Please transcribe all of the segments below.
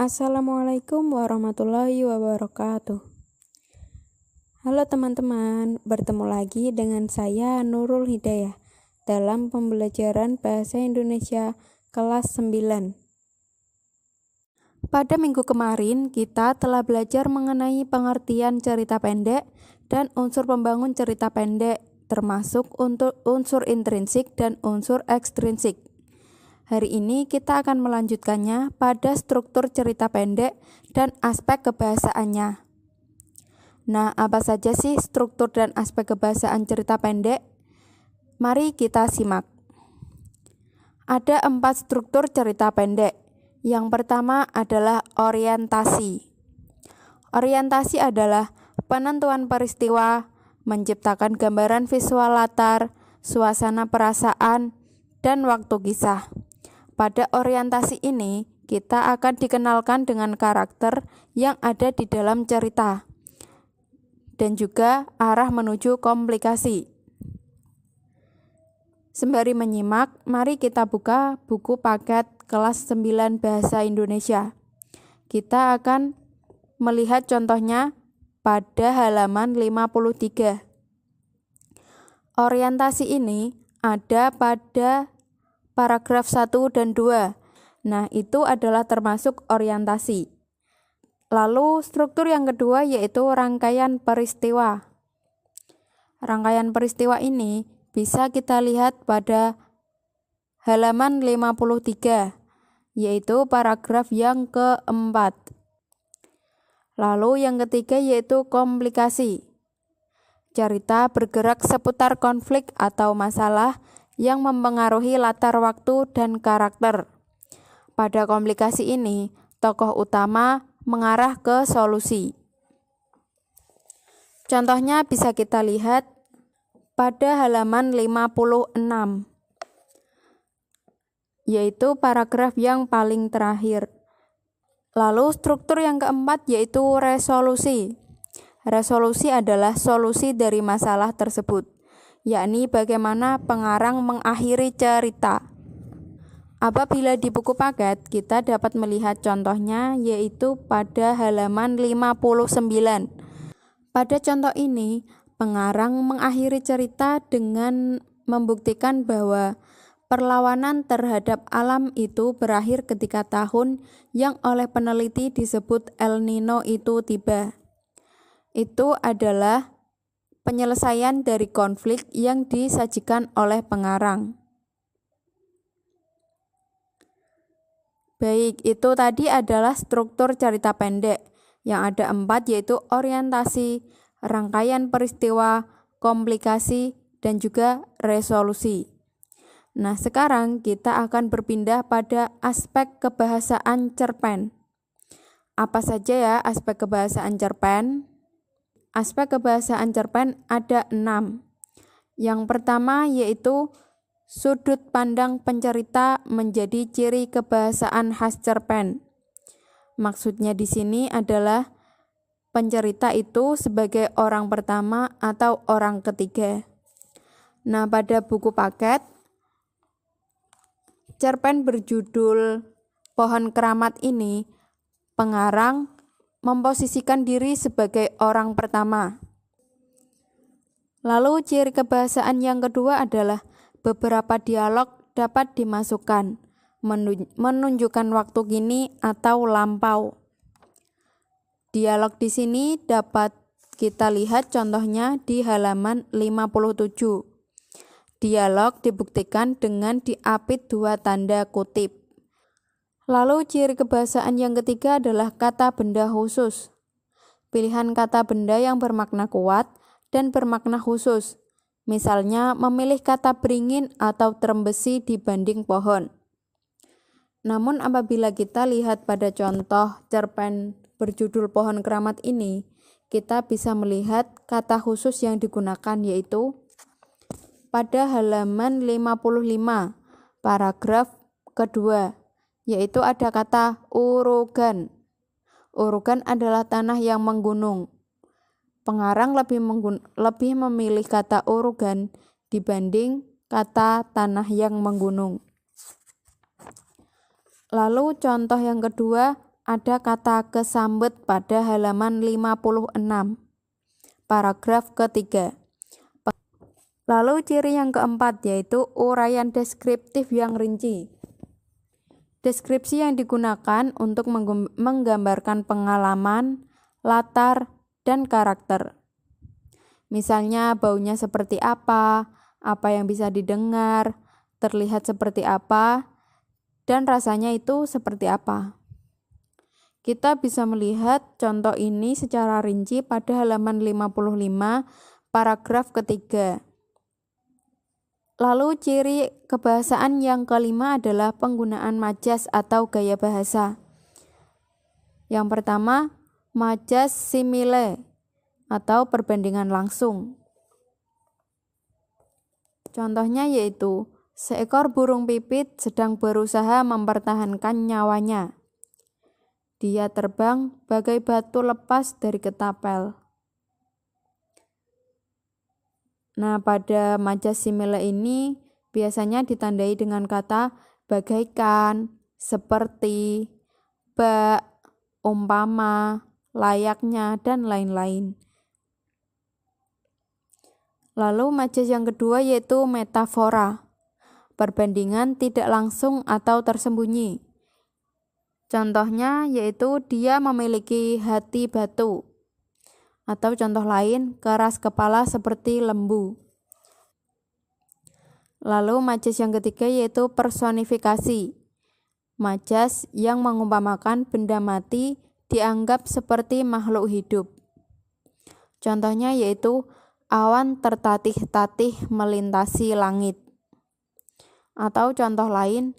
Assalamualaikum warahmatullahi wabarakatuh. Halo teman-teman, bertemu lagi dengan saya Nurul Hidayah dalam pembelajaran Bahasa Indonesia kelas 9. Pada minggu kemarin, kita telah belajar mengenai pengertian cerita pendek dan unsur pembangun cerita pendek, termasuk untuk unsur intrinsik dan unsur ekstrinsik. Hari ini kita akan melanjutkannya pada struktur cerita pendek dan aspek kebahasaannya. Nah, apa saja sih struktur dan aspek kebahasaan cerita pendek? Mari kita simak. Ada 4 struktur cerita pendek. Yang pertama adalah orientasi. Orientasi adalah penentuan peristiwa, menciptakan gambaran visual latar, suasana perasaan, dan waktu kisah. Pada orientasi ini, kita akan dikenalkan dengan karakter yang ada di dalam cerita dan juga arah menuju komplikasi. Sembari menyimak, mari kita buka buku paket kelas 9 Bahasa Indonesia. Kita akan melihat contohnya pada halaman 53. Orientasi ini ada pada paragraf 1 dan 2. Nah, itu adalah termasuk orientasi. Lalu struktur yang kedua yaitu rangkaian peristiwa. Rangkaian peristiwa ini bisa kita lihat pada halaman 53, yaitu paragraf yang keempat. Lalu yang ketiga yaitu komplikasi. Cerita bergerak seputar konflik atau masalah yang mempengaruhi latar waktu dan karakter. Pada komplikasi ini, tokoh utama mengarah ke solusi. Contohnya bisa kita lihat pada halaman 56, yaitu paragraf yang paling terakhir. Lalu struktur yang keempat yaitu resolusi. Resolusi adalah solusi dari masalah tersebut, yakni bagaimana pengarang mengakhiri cerita. Apabila di buku paket, kita dapat melihat contohnya yaitu pada halaman 59. Pada contoh ini, pengarang mengakhiri cerita dengan membuktikan bahwa perlawanan terhadap alam itu berakhir ketika tahun yang oleh peneliti disebut El Nino itu tiba. Itu adalah penyelesaian dari konflik yang disajikan oleh pengarang. Baik, itu tadi adalah struktur cerita pendek yang ada 4 yaitu orientasi, rangkaian peristiwa, komplikasi, dan juga resolusi. Nah, sekarang kita akan berpindah pada aspek kebahasaan cerpen. Apa saja ya aspek kebahasaan cerpen? Aspek kebahasaan cerpen ada 6. Yang pertama yaitu sudut pandang pencerita menjadi ciri kebahasaan khas cerpen. Maksudnya di sini adalah pencerita itu sebagai orang pertama atau orang ketiga. Nah, pada buku paket, cerpen berjudul Pohon Keramat ini, pengarang memposisikan diri sebagai orang pertama. Lalu ciri kebahasaan yang kedua adalah beberapa dialog dapat dimasukkan, menunjukkan waktu kini atau lampau. Dialog di sini dapat kita lihat contohnya di halaman 57. Dialog dibuktikan dengan diapit 2 tanda kutip. Lalu ciri kebahasaan yang ketiga adalah kata benda khusus. Pilihan kata benda yang bermakna kuat dan bermakna khusus. Misalnya memilih kata beringin atau terembesi dibanding pohon. Namun apabila kita lihat pada contoh cerpen berjudul Pohon Keramat ini, kita bisa melihat kata khusus yang digunakan, yaitu pada halaman 55 paragraf kedua, yaitu ada kata urugan. Urugan adalah tanah yang menggunung. Pengarang lebih memilih kata urugan dibanding kata tanah yang menggunung. Lalu contoh yang kedua, ada kata kesambet pada halaman 56, paragraf ketiga. Lalu ciri yang keempat yaitu uraian deskriptif yang rinci. Deskripsi yang digunakan untuk menggambarkan pengalaman, latar, dan karakter. Misalnya baunya seperti apa yang bisa didengar, terlihat seperti apa, dan rasanya itu seperti apa. Kita bisa melihat contoh ini secara rinci pada halaman 55, paragraf ketiga. Lalu ciri kebahasaan yang kelima adalah penggunaan majas atau gaya bahasa. Yang pertama, majas simile atau perbandingan langsung. Contohnya yaitu, seekor burung pipit sedang berusaha mempertahankan nyawanya. Dia terbang bagai batu lepas dari ketapel. Nah, pada majas simile ini biasanya ditandai dengan kata bagaikan, seperti, bak, umpama, layaknya, dan lain-lain. Lalu majas yang kedua yaitu metafora, perbandingan tidak langsung atau tersembunyi. Contohnya yaitu dia memiliki hati batu. Atau contoh lain, keras kepala seperti lembu. Lalu majas yang ketiga yaitu personifikasi. Majas yang mengumpamakan benda mati dianggap seperti makhluk hidup. Contohnya yaitu awan tertatih-tatih melintasi langit. Atau contoh lain,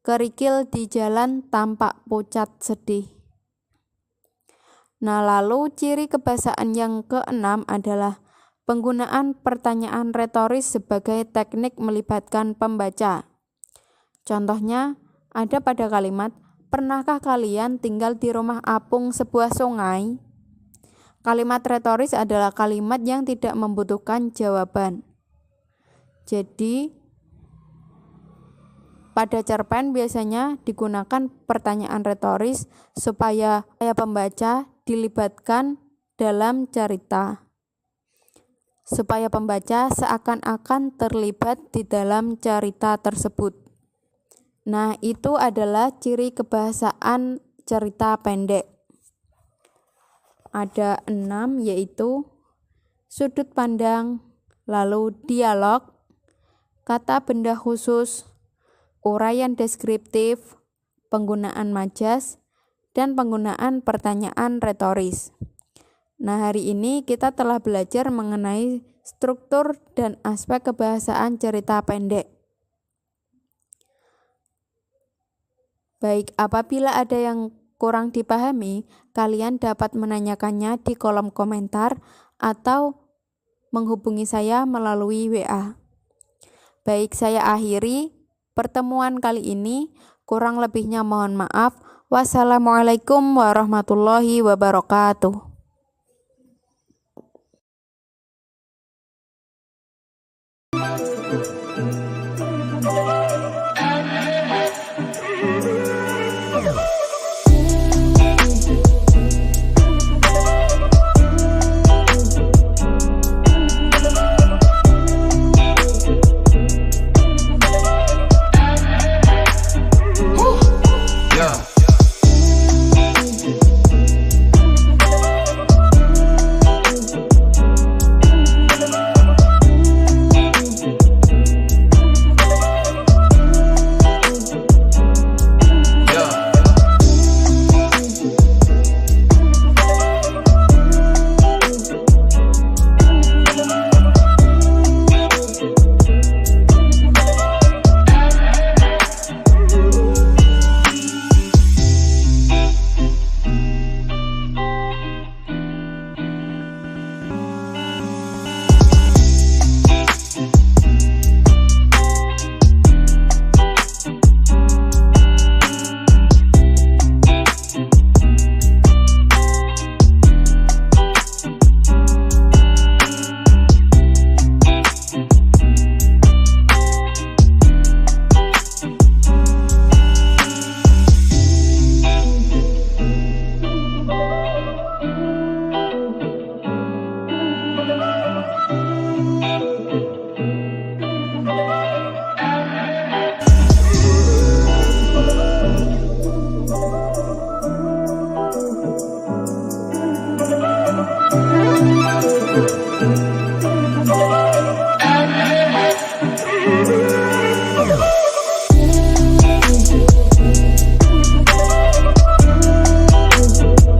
kerikil di jalan tampak pucat sedih. Nah, lalu ciri kebahasaan yang keenam adalah penggunaan pertanyaan retoris sebagai teknik melibatkan pembaca. Contohnya, ada pada kalimat, pernahkah kalian tinggal di rumah apung sebuah sungai? Kalimat retoris adalah kalimat yang tidak membutuhkan jawaban. Jadi, pada cerpen biasanya digunakan pertanyaan retoris supaya pembaca dilibatkan dalam cerita. Supaya pembaca seakan-akan terlibat di dalam cerita tersebut. Nah, itu adalah ciri kebahasaan cerita pendek. Ada 6 yaitu sudut pandang, lalu dialog, kata benda khusus, uraian deskriptif, penggunaan majas, dan penggunaan pertanyaan retoris. Nah, hari ini kita telah belajar mengenai struktur dan aspek kebahasaan cerita pendek. Baik, apabila ada yang kurang dipahami, kalian dapat menanyakannya di kolom komentar atau menghubungi saya melalui WA. Baik, saya akhiri pertemuan kali ini. Kurang lebihnya mohon maaf. Wassalamualaikum warahmatullahi wabarakatuh.